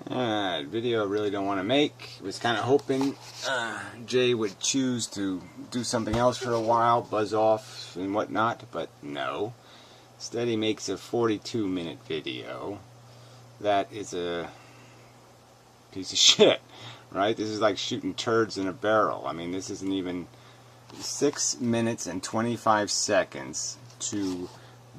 Video I really don't want to make. Was kind of hoping Jay would choose to do something else for a while, buzz off and whatnot, but no. Instead he makes a 42-minute video that is a piece of shit, right? This is like shooting turds in a barrel. I mean, this isn't even 6 minutes and 25 seconds to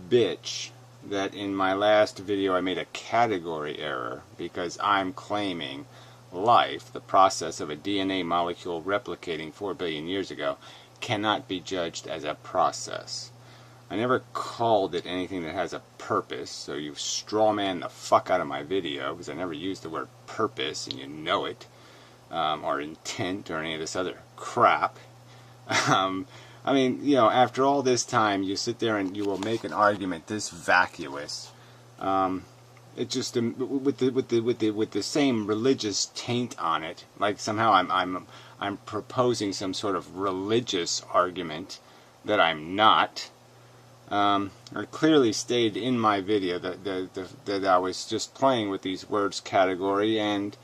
bitch that in my last video I made a category error because I'm claiming life, the process of a DNA molecule replicating 4 billion years ago, cannot be judged as a process. I never called it anything that has a purpose, so you strawman the fuck out of my video because I never used the word purpose, and you know it, or intent, or any of this other crap. I mean, you know, after all this time, you sit there and you will make an argument this vacuous. It just with the same religious taint on it, like somehow I'm proposing some sort of religious argument that I'm not. I clearly stated in my video that I was just playing with these words category and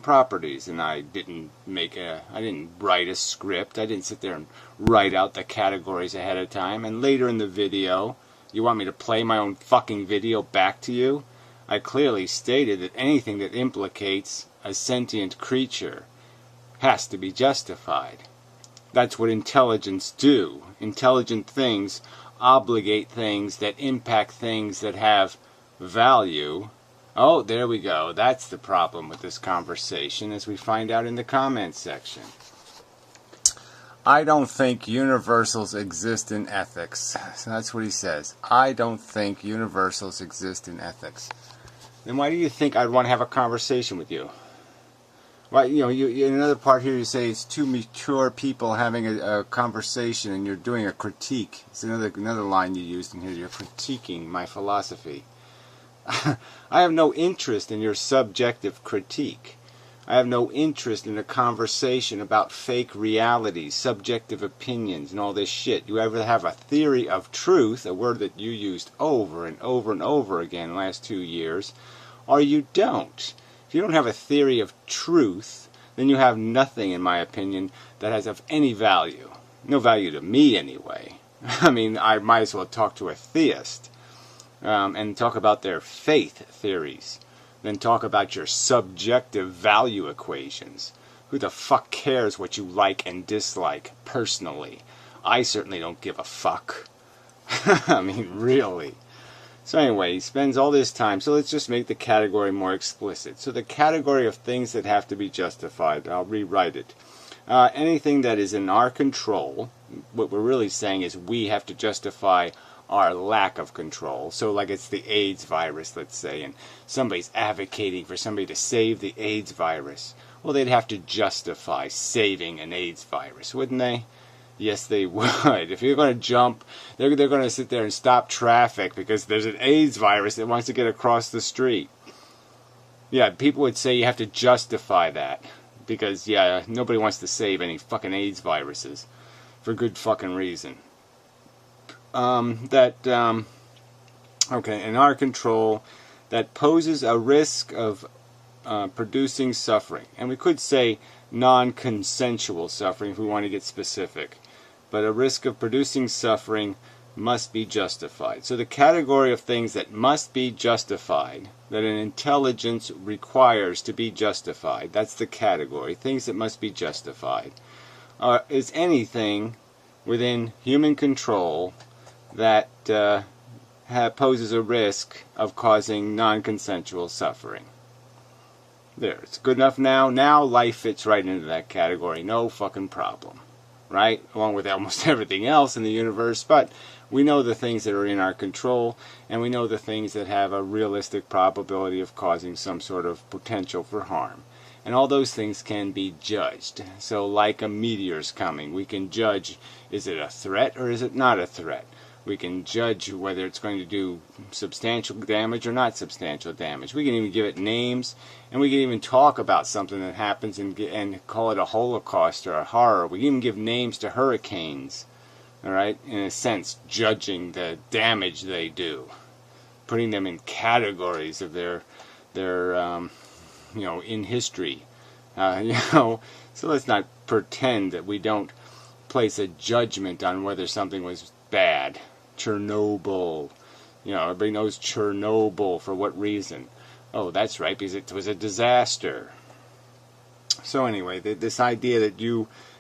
properties, and I didn't write a script. I didn't sit there and write out the categories ahead of time. And later in the video, you want me to play my own fucking video back to you? I clearly stated that anything that implicates a sentient creature has to be justified. That's what intelligence do. Intelligent things obligate things that impact things that have value. Oh, there we go. That's the problem with this conversation, as we find out in the comments section. I don't think universals exist in ethics. So that's what he says. I don't think universals exist in ethics. Then why do you think I'd want to have a conversation with you? Why, you know, in another part here you say it's two mature people having a conversation and you're doing a critique. It's another line you used in here. You're critiquing my philosophy. I have no interest in your subjective critique. I have no interest in a conversation about fake realities, subjective opinions, and all this shit. You ever have a theory of truth, a word that you used over and over and over again the last 2 years, or you don't. If you don't have a theory of truth, then you have nothing, in my opinion, that has of any value. No value to me, anyway. I mean, I might as well talk to a theist. And talk about their faith theories, then talk about your subjective value equations. Who the fuck cares what you like and dislike personally? I certainly don't give a fuck. I mean, really. So anyway, he spends all this time, so let's just make the category more explicit. So the category of things that have to be justified, I'll rewrite it. Anything that is in our control, what we're really saying is we have to justify our lack of control. So like it's the AIDS virus, let's say, and somebody's advocating for somebody to save the AIDS virus. Well, they'd have to justify saving an AIDS virus, wouldn't they? Yes, they would. If you're going to jump, they're going to sit there and stop traffic because there's an AIDS virus that wants to get across the street. Yeah, people would say you have to justify that because, yeah, nobody wants to save any fucking AIDS viruses for good fucking reason. Okay, in our control, that poses a risk of producing suffering. And we could say non-consensual suffering if we want to get specific. But a risk of producing suffering must be justified. So the category of things that must be justified, that an intelligence requires to be justified, that's the category, things that must be justified, is anything within human control that poses a risk of causing non-consensual suffering. There, it's good enough now. Now life fits right into that category. No fucking problem. Right? Along with almost everything else in the universe. But we know the things that are in our control, and we know the things that have a realistic probability of causing some sort of potential for harm. And all those things can be judged. So like a meteor's coming, we can judge, is it a threat or is it not a threat? We can judge whether it's going to do substantial damage or not substantial damage. We can even give it names, and we can even talk about something that happens and call it a holocaust or a horror. We can even give names to hurricanes, all right? In a sense, judging the damage they do, putting them in categories of their in history. So let's not pretend that we don't place a judgment on whether something was bad. Chernobyl. Everybody knows Chernobyl. For what reason? Oh, that's right, because it was a disaster. So anyway, this idea that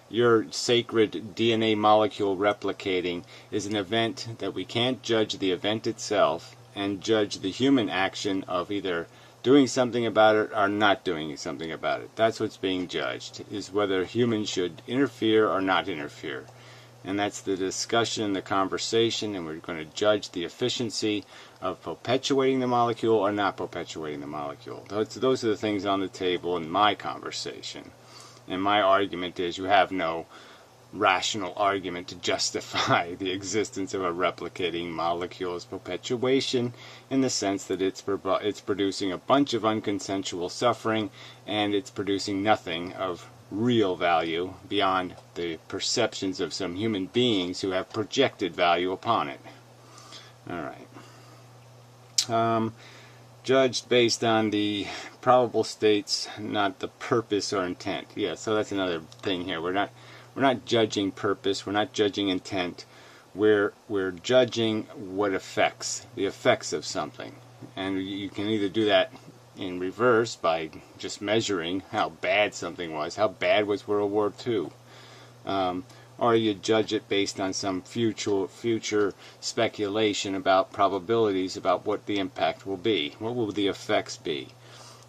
your sacred DNA molecule replicating is an event that we can't judge the event itself and judge the human action of either doing something about it or not doing something about it. That's what's being judged, is whether humans should interfere or not interfere. And that's the discussion, the conversation, and we're going to judge the efficiency of perpetuating the molecule or not perpetuating the molecule. Those are the things on the table in my conversation. And my argument is you have no rational argument to justify the existence of a replicating molecule's perpetuation, in the sense that it's producing a bunch of unconsensual suffering, and it's producing nothing of real value beyond the perceptions of some human beings who have projected value upon it. Alright. Judged based on the probable states, not the purpose or intent. Yeah, so that's another thing here. We're not judging purpose, we're not judging intent. We're judging what affects, the effects of something. And you can either do that in reverse by just measuring how bad something was. How bad was World War II? Or you judge it based on some future speculation about probabilities about what the impact will be. What will the effects be?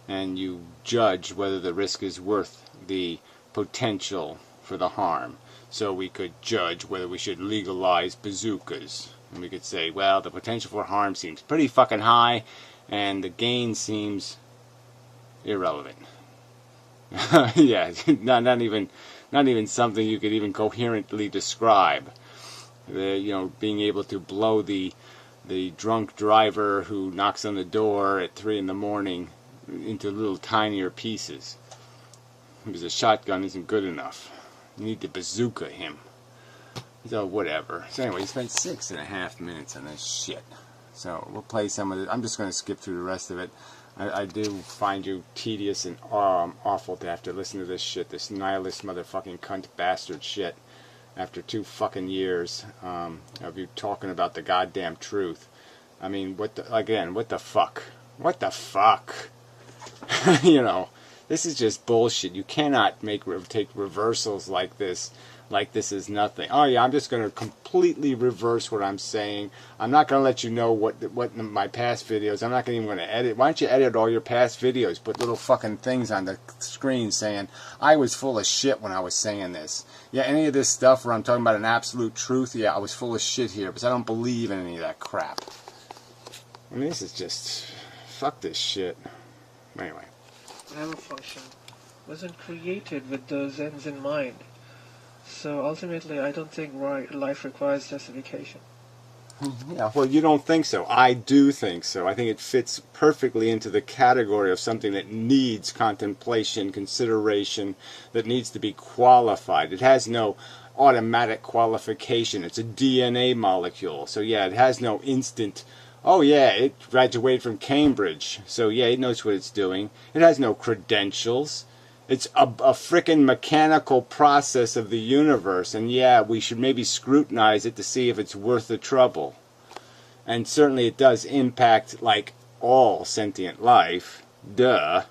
And you judge whether the risk is worth the potential for the harm. So we could judge whether we should legalize bazookas. And we could say, well, the potential for harm seems pretty fucking high, and the gain seems irrelevant. Yeah, not even something you could even coherently describe. Being able to blow the drunk driver who knocks on the door at 3 in the morning into little tinier pieces. Because a shotgun isn't good enough. You need to bazooka him. So whatever. So anyway, we spent 6.5 minutes on this shit. So we'll play some of it. I'm just going to skip through the rest of it. I do find you tedious and awful to have to listen to this shit, this nihilist motherfucking cunt bastard shit, after 2 fucking years of you talking about the goddamn truth. I mean, what the fuck? What the fuck? This is just bullshit. You cannot take reversals like this is nothing. Oh yeah, I'm just going to completely reverse what I'm saying. I'm not going to let you know what in my past videos. I'm not even going to edit. Why don't you edit all your past videos? Put little fucking things on the screen saying, I was full of shit when I was saying this. Yeah, any of this stuff where I'm talking about an absolute truth, yeah, I was full of shit here, because I don't believe in any of that crap. I mean, this is just, fuck this shit. Anyway. I have a function. Wasn't created with those ends in mind. So ultimately, I don't think life requires justification. Yeah, well, you don't think so. I do think so. I think it fits perfectly into the category of something that needs contemplation, consideration, that needs to be qualified. It has no automatic qualification. It's a DNA molecule. So yeah, it has no instant, oh yeah, it graduated from Cambridge. So yeah, it knows what it's doing. It has no credentials. It's a frickin' mechanical process of the universe, and yeah, we should maybe scrutinize it to see if it's worth the trouble. And certainly it does impact, like, all sentient life. Duh.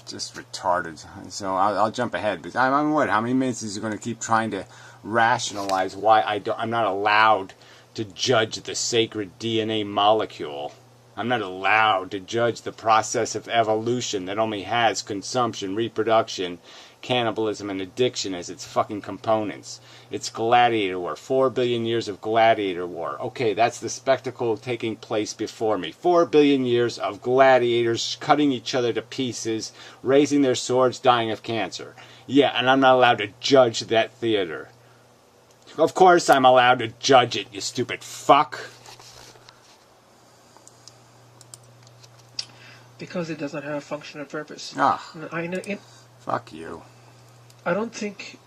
Just retarded. So I'll jump ahead. But how many minutes is he going to keep trying to rationalize why I'm not allowed to judge the sacred DNA molecule? I'm not allowed to judge the process of evolution that only has consumption, reproduction, cannibalism, and addiction as its fucking components. It's gladiator war. 4 billion years of gladiator war. Okay, that's the spectacle taking place before me. 4 billion years of gladiators cutting each other to pieces, raising their swords, dying of cancer. Yeah, and I'm not allowed to judge that theater. Of course I'm allowed to judge it, you stupid fuck. Because it doesn't have a function or purpose. Ah, fuck you. I don't think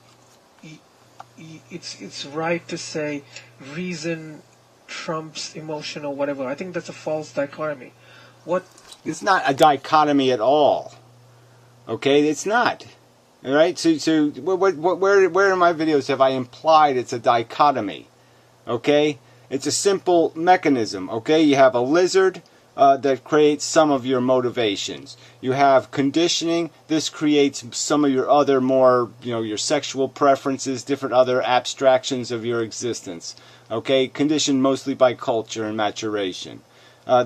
it's right to say reason trumps emotion or whatever. I think that's a false dichotomy. What It's not a dichotomy at all. Okay, it's not. All right. So where in my videos have I implied it's a dichotomy? Okay, it's a simple mechanism. Okay, you have a lizard that creates some of your motivations. You have conditioning. This creates some of your other more, your sexual preferences, different other abstractions of your existence. Okay, conditioned mostly by culture and maturation.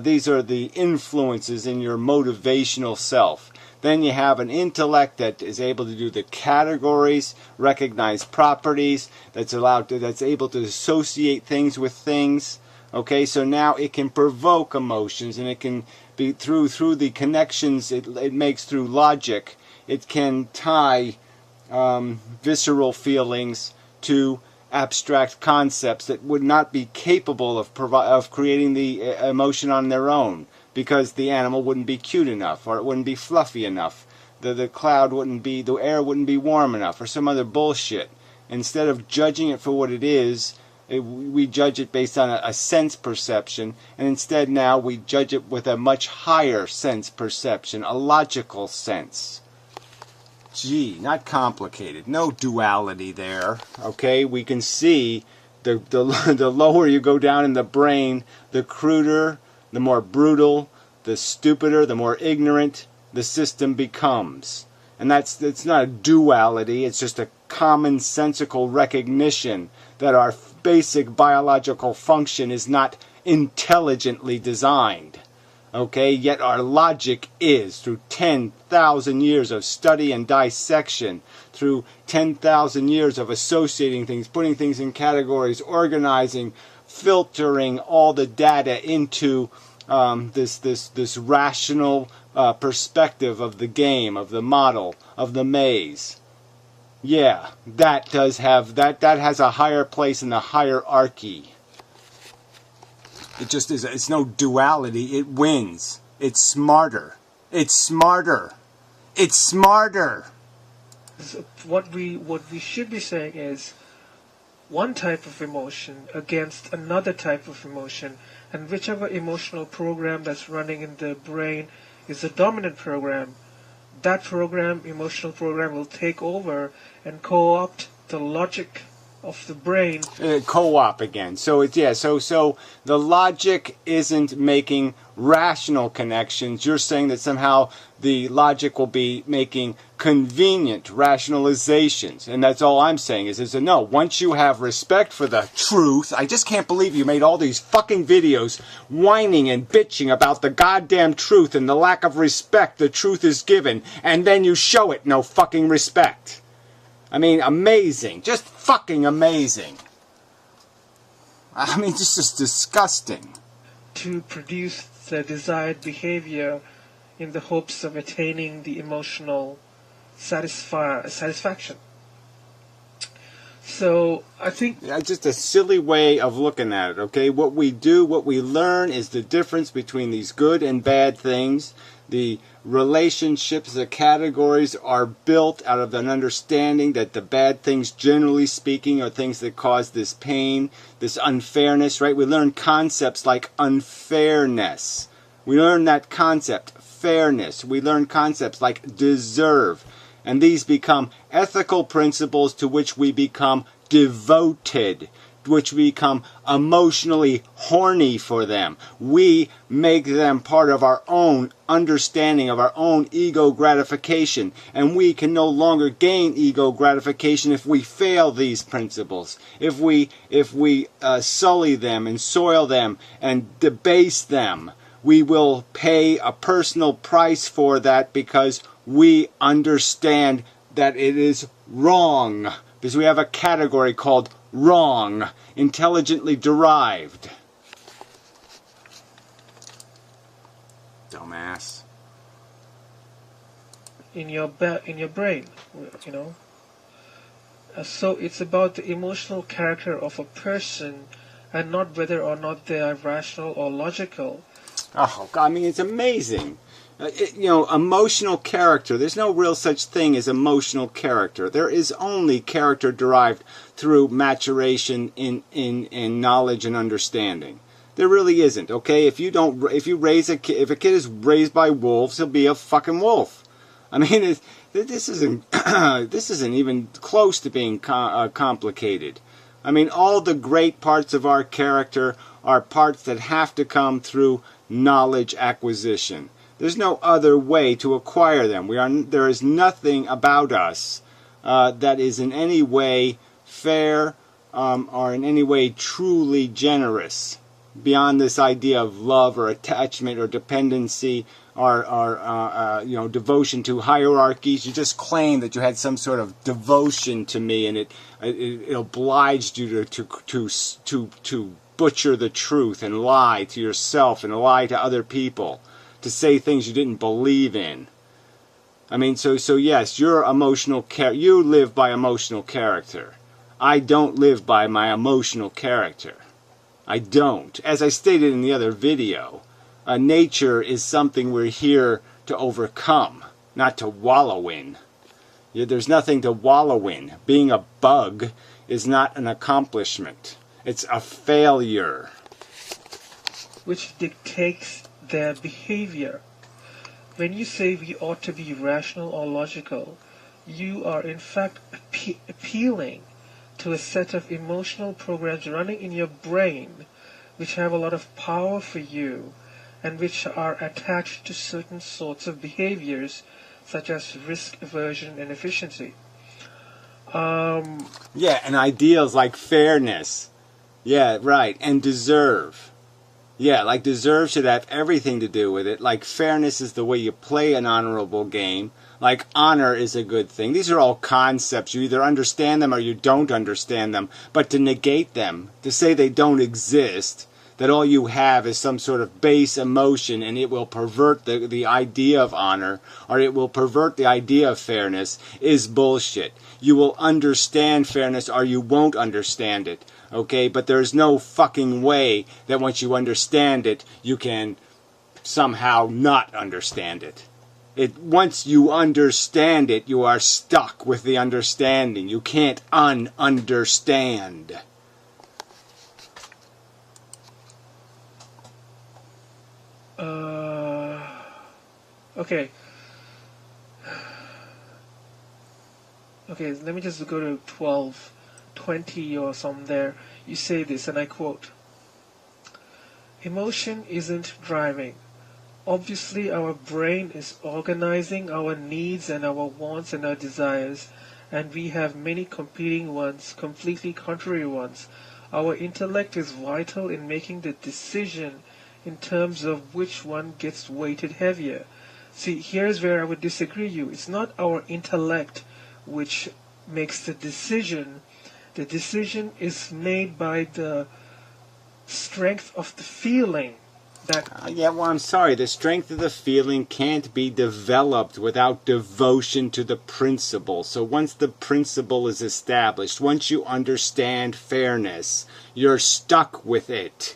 These are the influences in your motivational self. Then you have an intellect that is able to do the categories, recognize properties, that's able to associate things with things. Okay, so now it can provoke emotions, and it can be through the connections it makes through logic. It can tie visceral feelings to abstract concepts that would not be capable of creating the emotion on their own, because the animal wouldn't be cute enough, or it wouldn't be fluffy enough, the air wouldn't be warm enough, or some other bullshit. Instead of judging it for what it is, we judge it based on a sense perception, and instead now we judge it with a much higher sense perception, a logical sense. Gee, not complicated. No duality there. Okay, we can see the lower you go down in the brain, the cruder, the more brutal, the stupider, the more ignorant the system becomes. And it's not a duality, it's just a commonsensical recognition that our basic biological function is not intelligently designed. Okay, yet our logic is, through 10,000 years of study and dissection, through 10,000 years of associating things, putting things in categories, organizing, filtering all the data into this rational perspective of the game, of the model, of the maze. Yeah, that has a higher place in the hierarchy. It just is. It's no duality. It wins. It's smarter. It's smarter. It's smarter. So what we should be saying is one type of emotion against another type of emotion, and whichever emotional program that's running in the brain is the dominant program, that emotional program will take over and co-opt the logic of the brain. Co-op again. So so the logic isn't making rational connections. You're saying that somehow the logic will be making convenient rationalizations, and that's all I'm saying is no. Once you have respect for the truth, I just can't believe you made all these fucking videos whining and bitching about the goddamn truth and the lack of respect the truth is given, and then you show it no fucking respect. I mean, amazing. Just fucking amazing. I mean, this is disgusting. To produce the desired behavior in the hopes of attaining the emotional satisfaction. So, I think... Yeah, just a silly way of looking at it, okay? What we do, what we learn is the difference between these good and bad things. The relationships, the categories are built out of an understanding that the bad things, generally speaking, are things that cause this pain, this unfairness, right? We learn concepts like unfairness. We learn that concept, fairness. We learn concepts like deserve. And these become ethical principles to which we become devoted, which we become emotionally horny for them. We make them part of our own understanding of our own ego gratification, and we can no longer gain ego gratification if we fail these principles, if we sully them and soil them and debase them. We will pay a personal price for that because we understand that it is wrong, because we have a category called wrong, intelligently derived. Dumbass. In your brain, you know. So it's about the emotional character of a person, and not whether or not they are rational or logical. Oh, God, I mean, it's amazing. Emotional character. There's no real such thing as emotional character. There is only character derived through maturation in knowledge and understanding. There really isn't. Okay, if a kid is raised by wolves, he'll be a fucking wolf. I mean, this isn't this isn't even close to being complicated. I mean, all the great parts of our character are parts that have to come through knowledge acquisition. There's no other way to acquire them. There is nothing about us that is in any way fair or in any way truly generous beyond this idea of love or attachment or dependency or devotion to hierarchies. You just claim that you had some sort of devotion to me, and it obliged you to butcher the truth and lie to yourself and lie to other people, to say things you didn't believe in. I mean, so yes, you live by emotional character. I don't live by my emotional character. I don't. As I stated in the other video, nature is something we're here to overcome, not to wallow in. There's nothing to wallow in. Being a bug is not an accomplishment. It's a failure. Which dictates their behavior. When you say we ought to be rational or logical, you are in fact appealing to a set of emotional programs running in your brain which have a lot of power for you and which are attached to certain sorts of behaviors such as risk aversion and efficiency. Yeah, and ideals like fairness. Yeah, right, and deserve. Yeah, like deserve should have everything to do with it. Like fairness is the way you play an honorable game. Like honor is a good thing. These are all concepts. You either understand them or you don't understand them. But to negate them, to say they don't exist, that all you have is some sort of base emotion and it will pervert the idea of honor or it will pervert the idea of fairness, is bullshit. You will understand fairness or you won't understand it. Okay, but there's no fucking way that once you understand it, you can somehow not understand it. Once you understand it, you are stuck with the understanding. You can't un-understand. Okay. Okay, let me just go to 12:20 or something there. You say this, and I quote, "Emotion isn't driving. Obviously, our brain is organizing our needs and our wants and our desires, and we have many competing ones, completely contrary ones. Our intellect is vital in making the decision in terms of which one gets weighted heavier." See, here's where I would disagree you. It's not our intellect which makes the decision. The decision is made by the strength of the feeling. I'm sorry. The strength of the feeling can't be developed without devotion to the principle. So once the principle is established, once you understand fairness, you're stuck with it.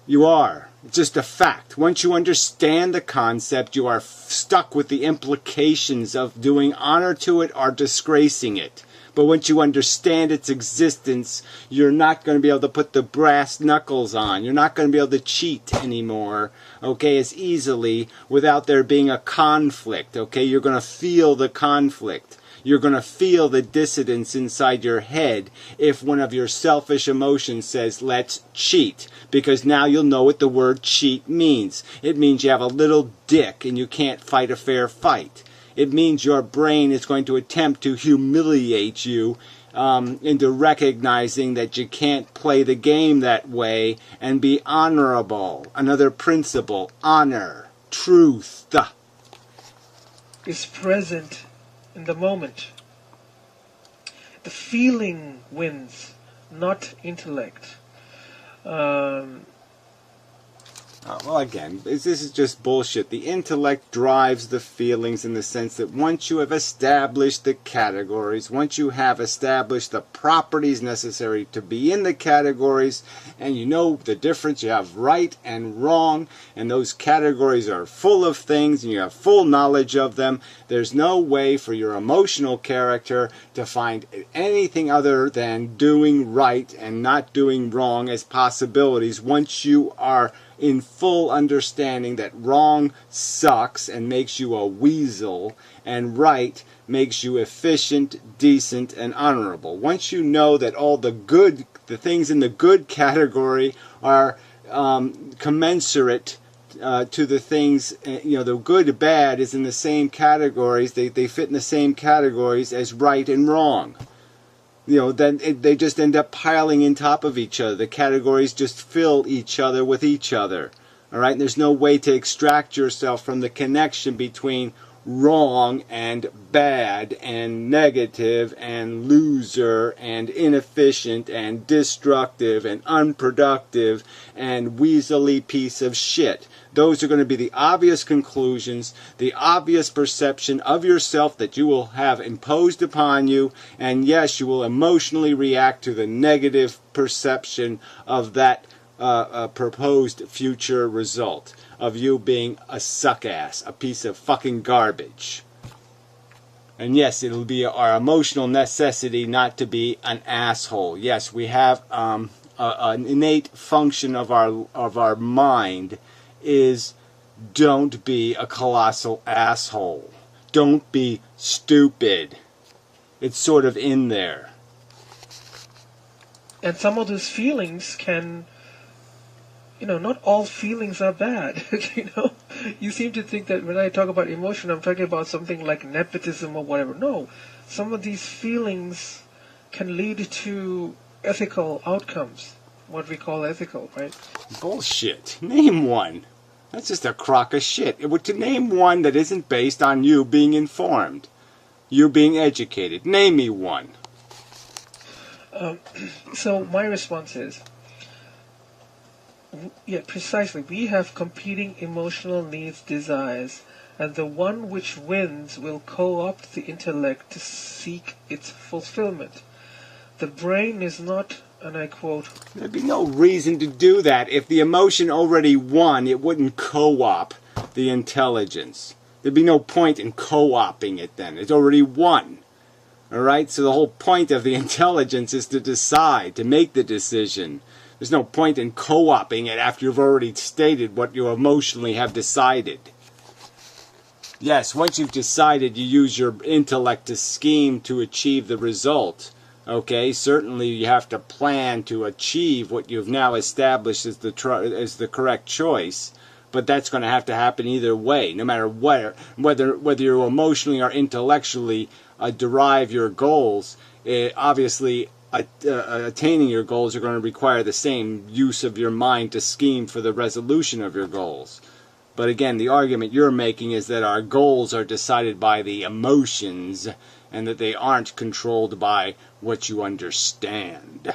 You are. It's just a fact. Once you understand the concept, you are stuck with the implications of doing honor to it or disgracing it. But once you understand its existence, you're not going to be able to put the brass knuckles on. You're not going to be able to cheat anymore, okay, as easily without there being a conflict, okay? You're going to feel the conflict. You're going to feel the dissonance inside your head if one of your selfish emotions says, let's cheat. Because now you'll know what the word cheat means. It means you have a little dick and you can't fight a fair fight. It means your brain is going to attempt to humiliate you into recognizing that you can't play the game that way and be honorable. Another principle, honor, truth. Is present in the moment. The feeling wins, not intellect. Well, again, this is just bullshit. The intellect drives the feelings in the sense that once you have established the categories, once you have established the properties necessary to be in the categories, and you know the difference, you have right and wrong, and those categories are full of things, and you have full knowledge of them, there's no way for your emotional character to find anything other than doing right and not doing wrong as possibilities once you are in full understanding that wrong sucks and makes you a weasel, and right makes you efficient, decent, and honorable. Once you know that all the things in the good category are commensurate to the things, the good, bad is in the same categories, they fit in the same categories as right and wrong. Then they just end up piling in top of each other. The categories just fill each other with each other. All right? And there's no way to extract yourself from the connection between wrong and bad and negative and loser and inefficient and destructive and unproductive and weaselly piece of shit. Those are going to be the obvious conclusions, the obvious perception of yourself that you will have imposed upon you, and yes, you will emotionally react to the negative perception of that proposed future result of you being a suck-ass, a piece of fucking garbage. And yes, it'll be our emotional necessity not to be an asshole. Yes, we have an innate function of our mind is don't be a colossal asshole. Don't be stupid. It's sort of in there. And some of those feelings can, not all feelings are bad. You seem to think that when I talk about emotion, I'm talking about something like nepotism or whatever. No, some of these feelings can lead to ethical outcomes, what we call ethical, right? Bullshit. Name one. That's just a crock of shit. To name one that isn't based on you being informed, you being educated. Name me one. So my response is, yeah, precisely. We have competing emotional needs, desires, and the one which wins will co-opt the intellect to seek its fulfillment. The brain is not, and I quote, "There'd be no reason to do that. If the emotion already won, it wouldn't co-op the intelligence. There'd be no point in co-opting it then. It's already won. All right? So the whole point of the intelligence is to decide, to make the decision. There's no point in co-opting it after you've already stated what you emotionally have decided. Yes, once you've decided, you use your intellect to scheme to achieve the result. Okay, certainly you have to plan to achieve what you've now established as the correct choice. But that's going to have to happen either way, no matter whether you emotionally or intellectually derive your goals. Obviously, attaining your goals are going to require the same use of your mind to scheme for the resolution of your goals. But again, the argument you're making is that our goals are decided by the emotions and that they aren't controlled by what you understand.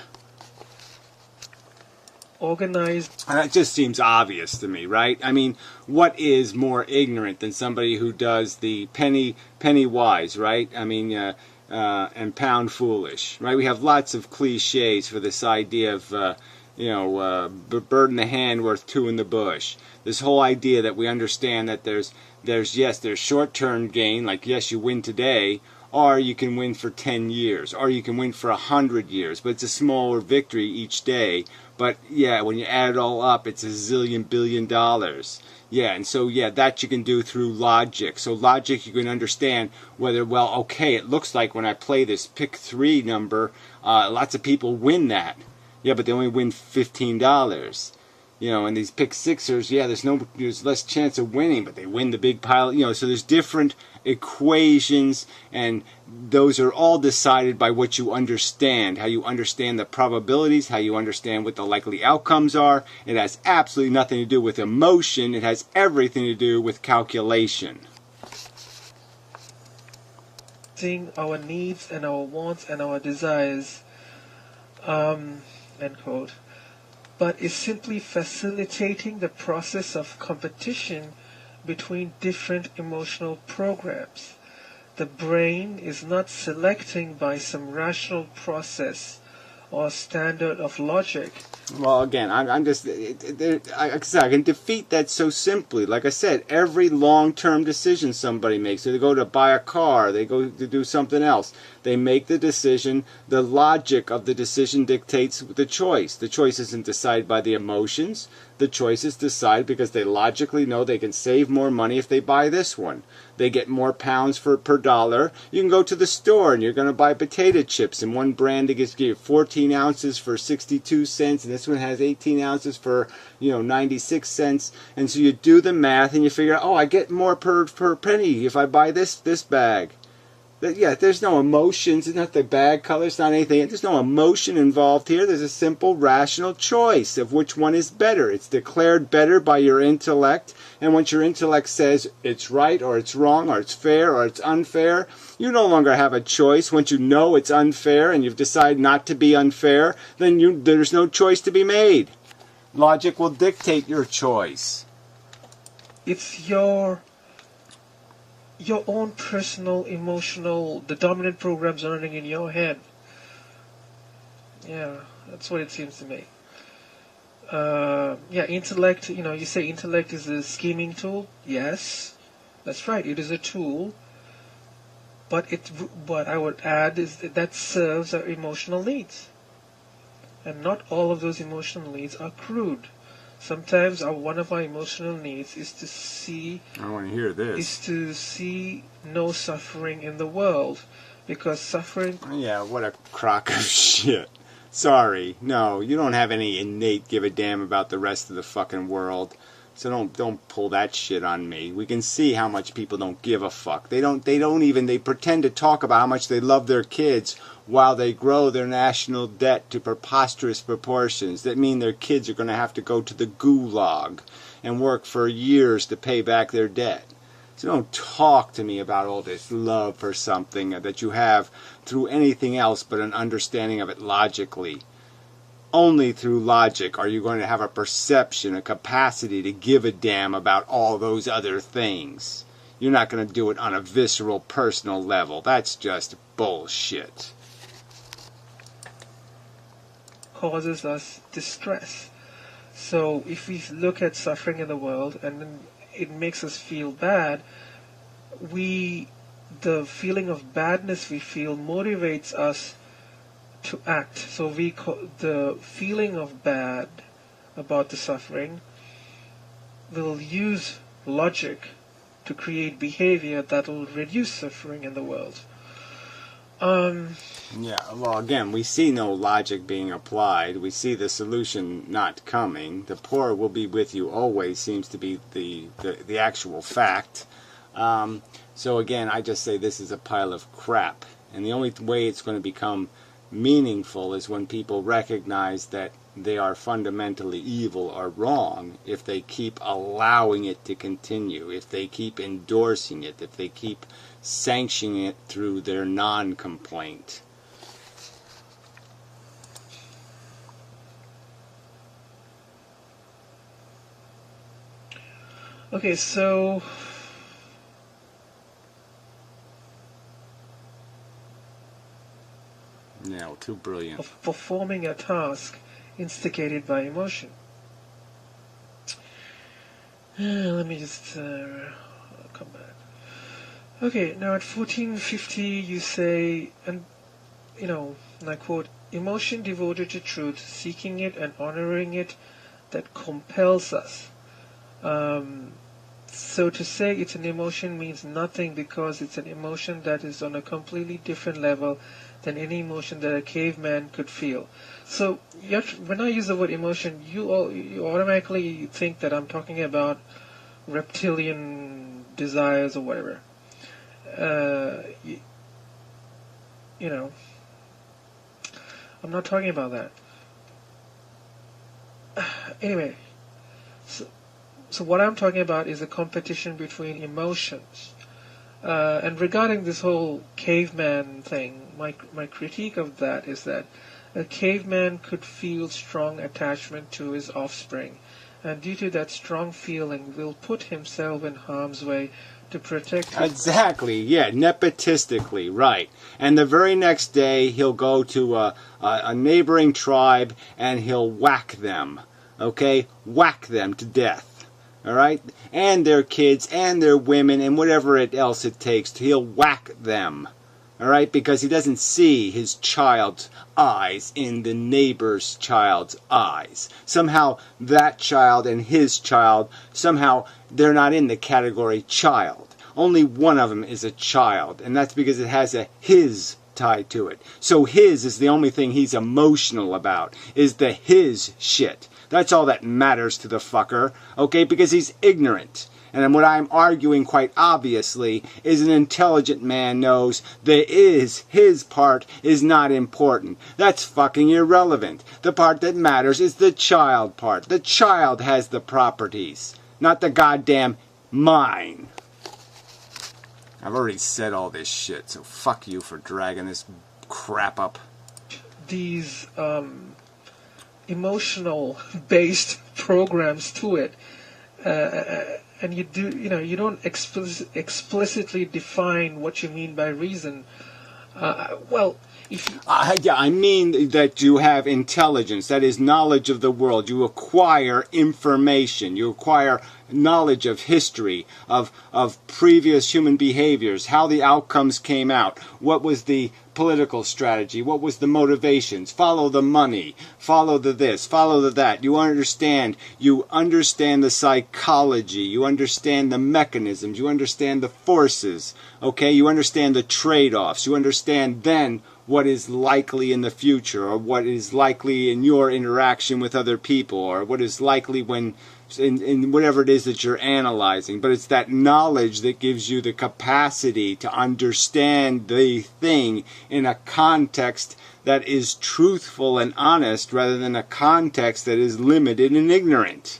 Organized. And that just seems obvious to me, right? I mean, what is more ignorant than somebody who does the Pennywise, right? I mean, and pound foolish, right? We have lots of cliches for this idea of, bird in the hand worth two in the bush. This whole idea that we understand that there's short-term gain, like yes, you win today, or you can win for 10 years, or you can win for 100 years, but it's a smaller victory each day. But yeah, when you add it all up, it's $1 zillion billion. Yeah, and so yeah, that you can do through logic. So logic, you can understand whether, well, okay, it looks like when I play this pick 3 number, lots of people win that. Yeah, but they only win $15. And these pick sixers, yeah, there's less chance of winning, but they win the big pile. So there's different equations, and those are all decided by what you understand, how you understand the probabilities, how you understand what the likely outcomes are. It has absolutely nothing to do with emotion. It has everything to do with calculation. Seeing our needs and our wants and our desires, end quote. but is simply facilitating the process of competition between different emotional programs. The brain is not selecting by some rational process or standard of logic. Well, again, I'm just, I can defeat that so simply. Like I said, every long-term decision somebody makes, so they go to buy a car, they go to do something else, they make the decision, the logic of the decision dictates the choice. The choice isn't decided by the emotions, the choice is decided because they logically know they can save more money if they buy this one. They get more pounds per dollar. You can go to the store and you're going to buy potato chips, and one brand gives you 14 ounces for 62 cents, and this one has 18 ounces for 96 cents. And so you do the math and you figure out, oh, I get more per penny if I buy this bag. Yeah, there's no emotions. It's not the bag color. It's not anything. There's no emotion involved here. There's a simple rational choice of which one is better. It's declared better by your intellect. And once your intellect says it's right or it's wrong or it's fair or it's unfair, you no longer have a choice. Once you know it's unfair and you've decided not to be unfair, then there's no choice to be made. Logic will dictate your choice. It's your own personal, emotional, the dominant programs running in your head. Yeah, that's what it seems to me. Intellect, you say intellect is a scheming tool. Yes, that's right, it is a tool. But what I would add is that serves our emotional needs. And not all of those emotional needs are crude. Sometimes one of our emotional needs is to see. I want to hear this. Is to see no suffering in the world, because suffering. Yeah, what a crock of shit. Sorry, no, you don't have any innate give a damn about the rest of the fucking world. So don't pull that shit on me. We can see how much people don't give a fuck. They pretend to talk about how much they love their kids while they grow their national debt to preposterous proportions that mean their kids are going to have to go to the gulag and work for years to pay back their debt. So don't talk to me about all this love for something that you have through anything else but an understanding of it logically. Only through logic are you going to have a perception, a capacity to give a damn about all those other things. You're not going to do it on a visceral, personal level. That's just bullshit. Causes us distress. So if we look at suffering in the world and then it makes us feel bad, the feeling of badness we feel motivates us to act. So the feeling of bad about the suffering will use logic to create behavior that will reduce suffering in the world. Yeah, well, again, we see no logic being applied. We see the solution not coming. The poor will be with you always seems to be the actual fact. So again, I just say this is a pile of crap. And the only way it's going to become meaningful is when people recognize that they are fundamentally evil or wrong if they keep allowing it to continue, if they keep endorsing it, if they keep sanctioning it through their non-complaint. Okay, so Yeah, well, too brilliant. of performing a task instigated by emotion. Let me just come back. Okay, now at 1450 you say, and I quote, emotion devoted to truth, seeking it and honoring it, that compels us. So to say it's an emotion means nothing because it's an emotion that is on a completely different level than any emotion that a caveman could feel. So when I use the word emotion, you automatically think that I'm talking about reptilian desires or whatever. I'm not talking about that. Anyway, so what I'm talking about is a competition between emotions. And regarding this whole caveman thing, my critique of that is that A caveman could feel strong attachment to his offspring, and due to that strong feeling will put himself in harm's way to protect his... Exactly, yeah, nepotistically, right. And the very next day he'll go to a neighboring tribe and he'll whack them, okay? Whack them to death, all right? And their kids and their women and whatever else it takes, he'll whack them. All right, because he doesn't see his child's eyes in the neighbor's child's eyes. Somehow that child and his child, somehow they're not in the category child. Only one of them is a child, and that's because it has a his tied to it. So his is the only thing he's emotional about, is the his shit. That's all that matters to the fucker, okay, because he's ignorant. And what I'm arguing quite obviously is an intelligent man knows the his part is not important. That's fucking irrelevant. The part that matters is the child part. The child has the properties, not the goddamn mine. I've already said all this shit, so fuck you for dragging this crap up. These emotional based programs to it. And you don't explicitly define what you mean by reason. I mean that you have intelligence, that is knowledge of the world. You acquire information. You acquire knowledge of history, of previous human behaviors, how the outcomes came out, what was the political strategy, what was the motivations, follow the money, follow the this, follow the that. You understand the psychology, you understand the mechanisms, you understand the forces, okay? You understand the trade-offs, you understand then what is likely in the future, or what is likely in your interaction with other people, or what is likely when in whatever it is that you're analyzing. But it's that knowledge that gives you the capacity to understand the thing in a context that is truthful and honest, rather than a context that is limited and ignorant.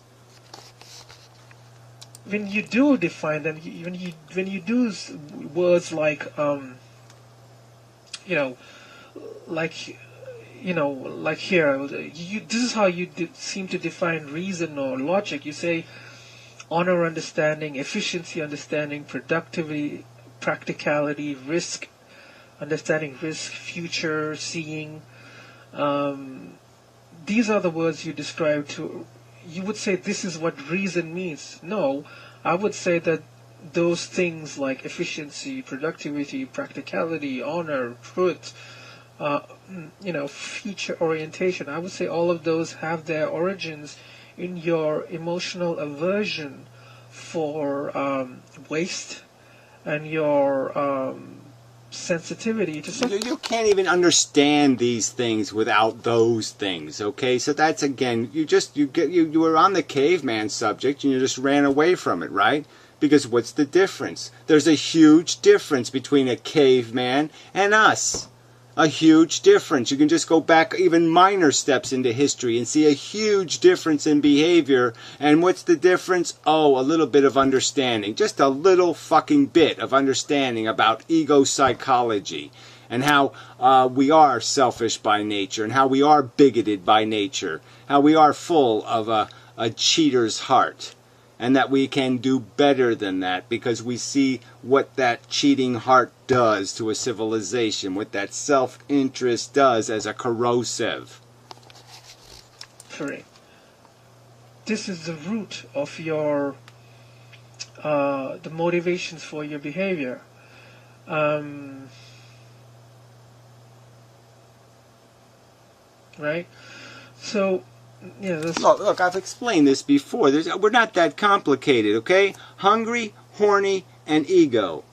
When you do define them, when you do words like like here, this is how you seem to define reason or logic. You say honor understanding, efficiency understanding, productivity, practicality, risk understanding, risk, future seeing. These are the words you describe to. You would say this is what reason means. No, I would say that those things like efficiency, productivity, practicality, honor, truth, future orientation, I would say all of those have their origins in your emotional aversion for waste and your sensitivity to something. You can't even understand these things without those things, okay? So that's, again, you were on the caveman subject and you just ran away from it, right? Because what's the difference? There's a huge difference between a caveman and us. A huge difference. You can just go back even minor steps into history and see a huge difference in behavior. And what's the difference? Oh, a little bit of understanding. Just a little fucking bit of understanding about ego psychology. And how we are selfish by nature. And how we are bigoted by nature. How we are full of a cheater's heart. And that we can do better than that because we see what that cheating heart does to a civilization, what that self-interest does as a corrosive. Correct. This is the root of your, the motivations for your behavior. Right? So, yeah, look, I've explained this before. We're not that complicated, okay? Hungry, horny, and ego.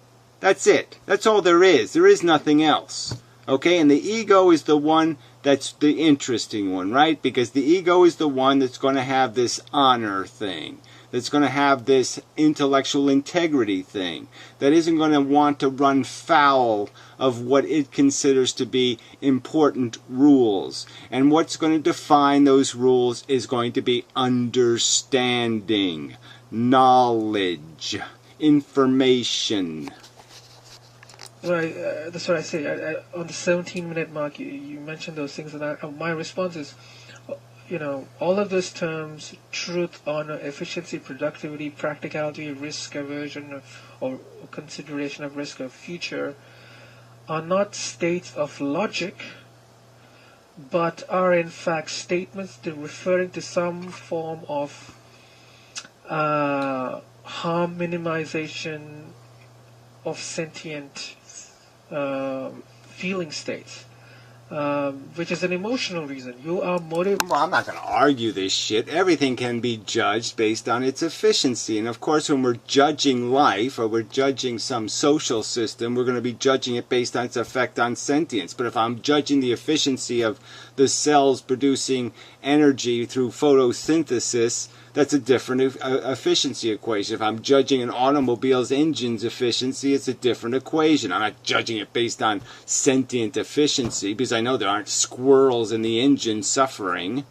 That's it. That's all there is. There is nothing else. Okay? And the ego is the one that's the interesting one, right? Because the ego is the one that's going to have this honor thing. That's going to have this intellectual integrity thing. That isn't going to want to run foul of what it considers to be important rules. And what's going to define those rules is going to be understanding, knowledge, information. Right, that's what I say. On the 17-minute mark, you mentioned those things, and my response is, all of those terms, truth, honor, efficiency, productivity, practicality, risk aversion, or consideration of risk of future, are not states of logic, but are in fact statements that referring to some form of harm minimization of sentient feeling states, which is an emotional reason. You are motivated. Well, I'm not going to argue this shit. Everything can be judged based on its efficiency. And of course, when we're judging life or we're judging some social system, we're going to be judging it based on its effect on sentience. But if I'm judging the efficiency of the cells producing energy through photosynthesis, that's a different efficiency equation. If I'm judging an automobile's engine's efficiency, it's a different equation. I'm not judging it based on sentient efficiency because I know there aren't squirrels in the engine suffering.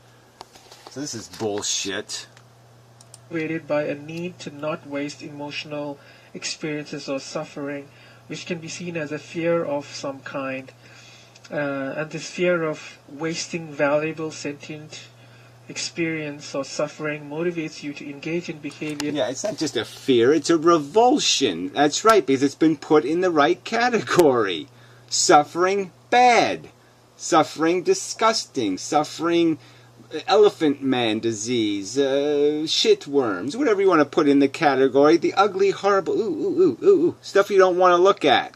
So this is bullshit. Motivated by a need to not waste emotional experiences or suffering, which can be seen as a fear of some kind. And this fear of wasting valuable sentient experience or suffering motivates you to engage in behavior. Yeah, it's not just a fear, it's a revulsion. That's right, because it's been put in the right category. Suffering, bad. Suffering, disgusting. Suffering, elephant man disease, shitworms, whatever you want to put in the category. The ugly, horrible, stuff you don't want to look at.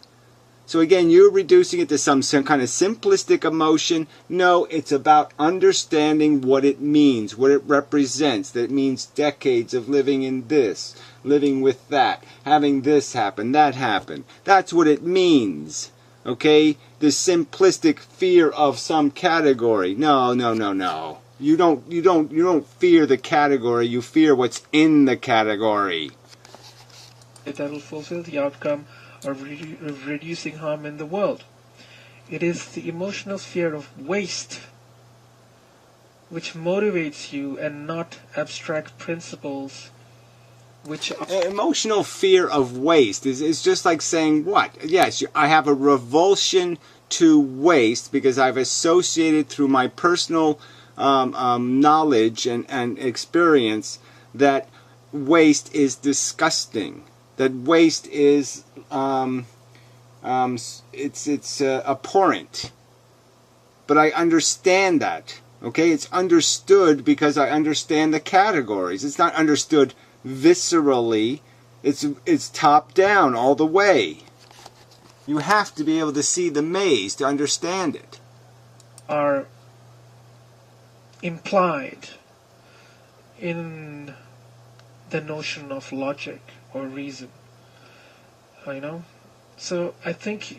So again, you're reducing it to some kind of simplistic emotion. No, it's about understanding what it means, what it represents. That it means decades of living in this, living with that, having this happen, that happen. That's what it means. Okay? The simplistic fear of some category. No. You don't fear the category, you fear what's in the category. That will fulfill the outcome of reducing harm in the world. It is the emotional fear of waste which motivates you and not abstract principles which emotional fear of waste is just like saying what? Yes, I have a revulsion to waste because I've associated through my personal knowledge and experience that waste is disgusting. That waste is it's abhorrent. But I understand that. Okay, it's understood because I understand the categories. It's not understood viscerally. It's top down all the way. You have to be able to see the maze to understand it. Are implied in the notion of logic or reason, so I think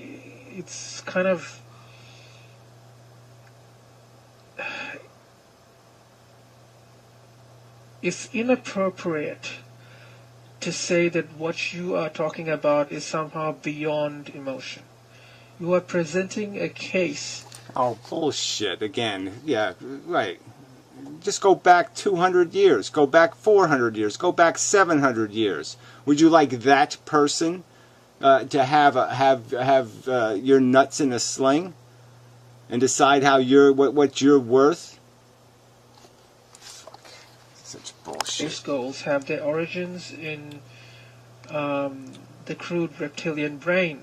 it's kind of it's inappropriate to say that what you are talking about is somehow beyond emotion. You are presenting a case. Oh, bullshit again. Yeah, right. Just go back 200 years, go back 400 years, go back 700 years. Would you like that person to have your nuts in a sling and decide how what you're worth? Fuck, such bullshit. These goals have their origins in the crude reptilian brain.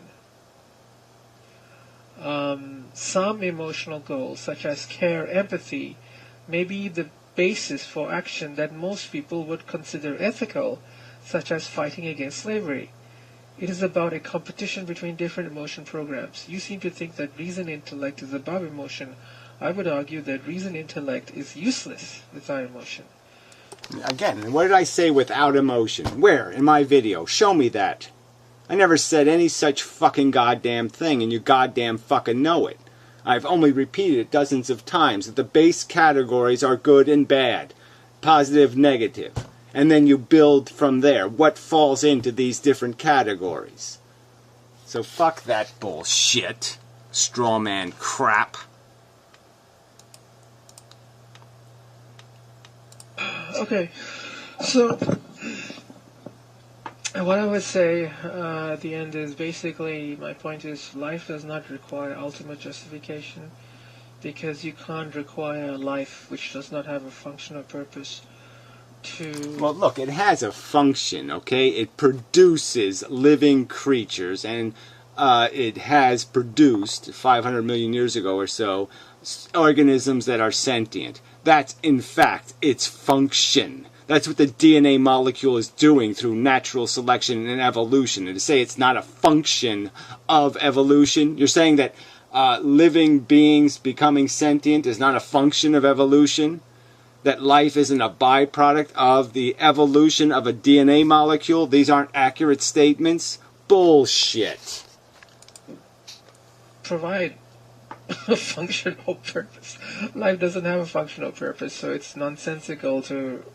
Some emotional goals, such as care, empathy, may be the basis for action that most people would consider ethical, such as fighting against slavery. It is about a competition between different emotion programs. You seem to think that reason intellect is above emotion. I would argue that reason intellect is useless without emotion. Again, what did I say without emotion? Where? In my video? Show me that. I never said any such fucking goddamn thing, and you goddamn fucking know it. I've only repeated it dozens of times that the base categories are good and bad, positive, negative, and then you build from there what falls into these different categories. So fuck that bullshit, straw man crap. Okay, so And what I would say at the end is basically my point is life does not require ultimate justification, because you can't require a life which does not have a function or purpose to... Well, look, it has a function, okay? It produces living creatures, and it has produced, 500 million years ago or so, organisms that are sentient. That's, in fact, its function. That's what the DNA molecule is doing through natural selection and evolution. And to say it's not a function of evolution, you're saying that living beings becoming sentient is not a function of evolution? That life isn't a byproduct of the evolution of a DNA molecule? These aren't accurate statements? Bullshit. Provide a functional purpose. Life doesn't have a functional purpose, so it's nonsensical to,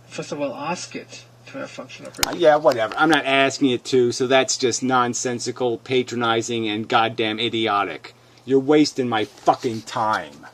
first of all, ask it to have functional purpose. Yeah, whatever. I'm not asking it to, so that's just nonsensical, patronizing, and goddamn idiotic. You're wasting my fucking time.